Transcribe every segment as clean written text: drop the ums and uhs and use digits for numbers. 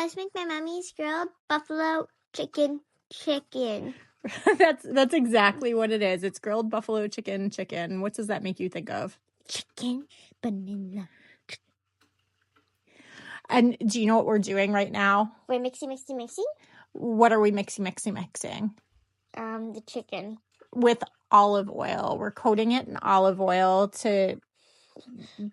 let's make my mommy's grilled buffalo chicken. That's exactly what it is. It's grilled buffalo chicken. What does that make you think of? Chicken vanilla. And do you know what we're doing right now? We're mixing. What are we mixing? The chicken. With olive oil. We're coating it in olive oil to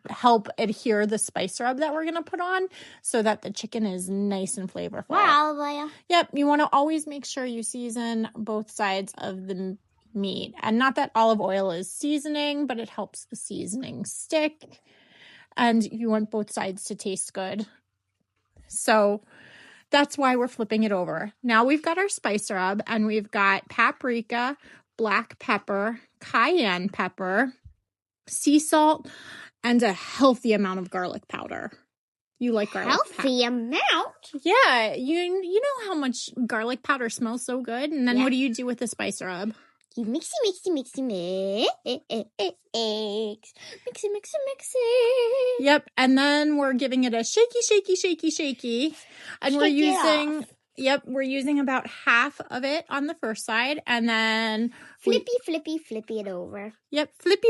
help adhere the spice rub that we're going to put on so that the chicken is nice and flavorful. More olive oil. Yep. You want to always make sure you season both sides of the meat. And not that olive oil is seasoning, but it helps the seasoning stick. And you want both sides to taste good. So that's why we're flipping it over. Now we've got our spice rub and we've got paprika, black pepper, cayenne pepper, sea salt, and a healthy amount of garlic powder. You like garlic healthy amount? Yeah. You know how much garlic powder smells so good? And then what do you do with the spice rub? You mix. Mix it. Yep. And then we're giving it a shaky. And we're using about half of it on the first side. And then flippy it over. Yep. Flippy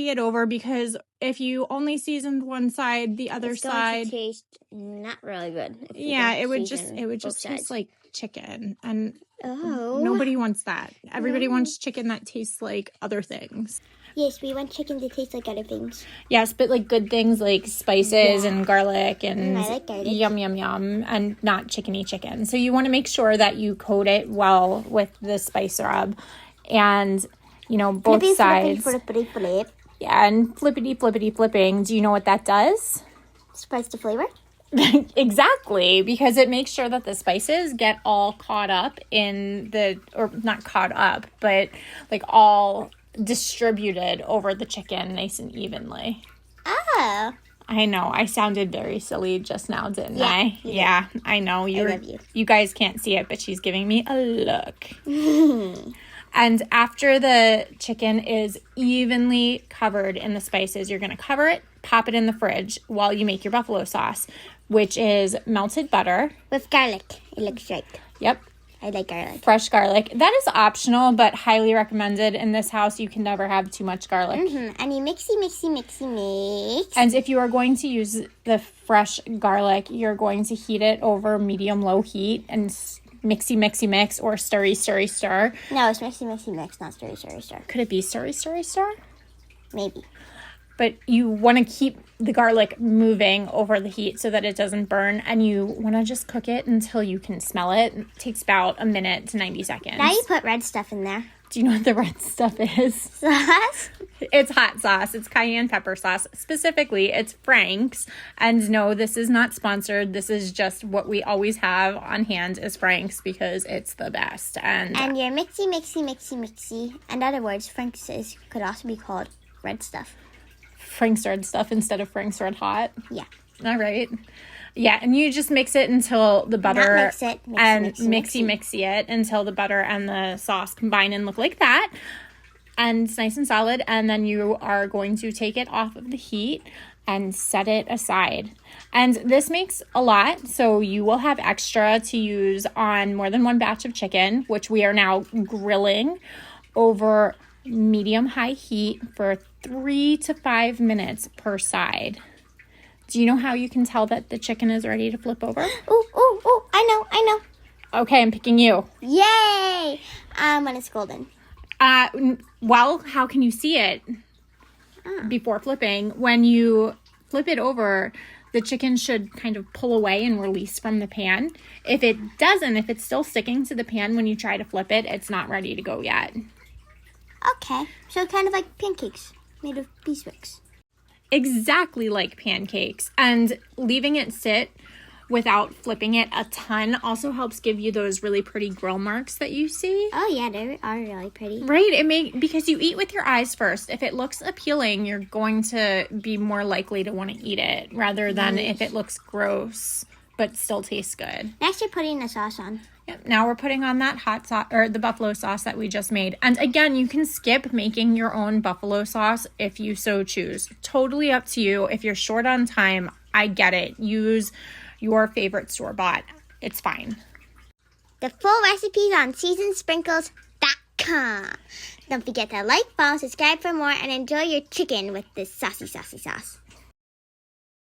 it over, because if you only seasoned one side, the other side. It's going to taste not really good. Yeah, it would just taste like chicken. And nobody wants that. Everybody wants chicken that tastes like other things. Yes, we want chicken to taste like other things. Yes, but like good things like spices and garlic and I like garlic. Yum, and not chickeny chicken. So you want to make sure that you coat it well with the spice rub and, both sides. Flip. Yeah, and flipping. Do you know what that does? Spice the flavor? Exactly, because it makes sure that the spices get all caught up or not caught up, but like all distributed over the chicken nice and evenly. Oh. I know. I sounded very silly just now, didn't I? Yeah, I know. I love you. You guys can't see it, but she's giving me a look. And after the chicken is evenly covered in the spices, you're going to cover it, pop it in the fridge while you make your buffalo sauce, which is melted butter. With garlic, it looks like. Yep. I like garlic. Fresh garlic. That is optional, but highly recommended. In this house, you can never have too much garlic. Mm-hmm. And you mix. And if you are going to use the fresh garlic, you're going to heat it over medium-low heat and mix or stir. No, it's mix, not stir. Could it be stir? Maybe. But you want to keep the garlic moving over the heat so that it doesn't burn. And you want to just cook it until you can smell it. It takes about a minute to 90 seconds. Now you put red stuff in there. Do you know what the red stuff is? Sauce? It's hot sauce. It's cayenne pepper sauce. Specifically, it's Frank's. And no, this is not sponsored. This is just what we always have on hand is Frank's because it's the best. And you're mixy. In other words, Frank's could also be called red stuff. Frank's Red Stuff instead of Frank's Red Hot? Yeah. All right. Yeah, and you just mix it until the butter... Mixy it until the butter and the sauce combine and look like that. And it's nice and solid. And then you are going to take it off of the heat and set it aside. And this makes a lot, so you will have extra to use on more than one batch of chicken, which we are now grilling over medium-high heat for 3 to 5 minutes per side. Do you know how you can tell that the chicken is ready to flip over? Oh, I know. Okay, I'm picking you. Yay! When it's golden. Well, how can you see it before flipping? When you flip it over, the chicken should kind of pull away and release from the pan. If it doesn't, if it's still sticking to the pan when you try to flip it, it's not ready to go yet. Okay, so kind of like pancakes made of beeswax. Exactly like pancakes. And leaving it sit without flipping it a ton also helps give you those really pretty grill marks that you see. Oh yeah, they are really pretty. Right, because you eat with your eyes first. If it looks appealing, you're going to be more likely to want to eat it rather than if it looks gross but still tastes good. Next, you're putting the sauce on. Yep. Now we're putting on that hot sauce or the buffalo sauce that we just made. And again, you can skip making your own buffalo sauce if you so choose. Totally up to you. If you're short on time, I get it. Use your favorite store-bought. It's fine. The full recipe's on seasonsprinkles.com. Don't forget to like, follow, subscribe for more, and enjoy your chicken with this saucy sauce.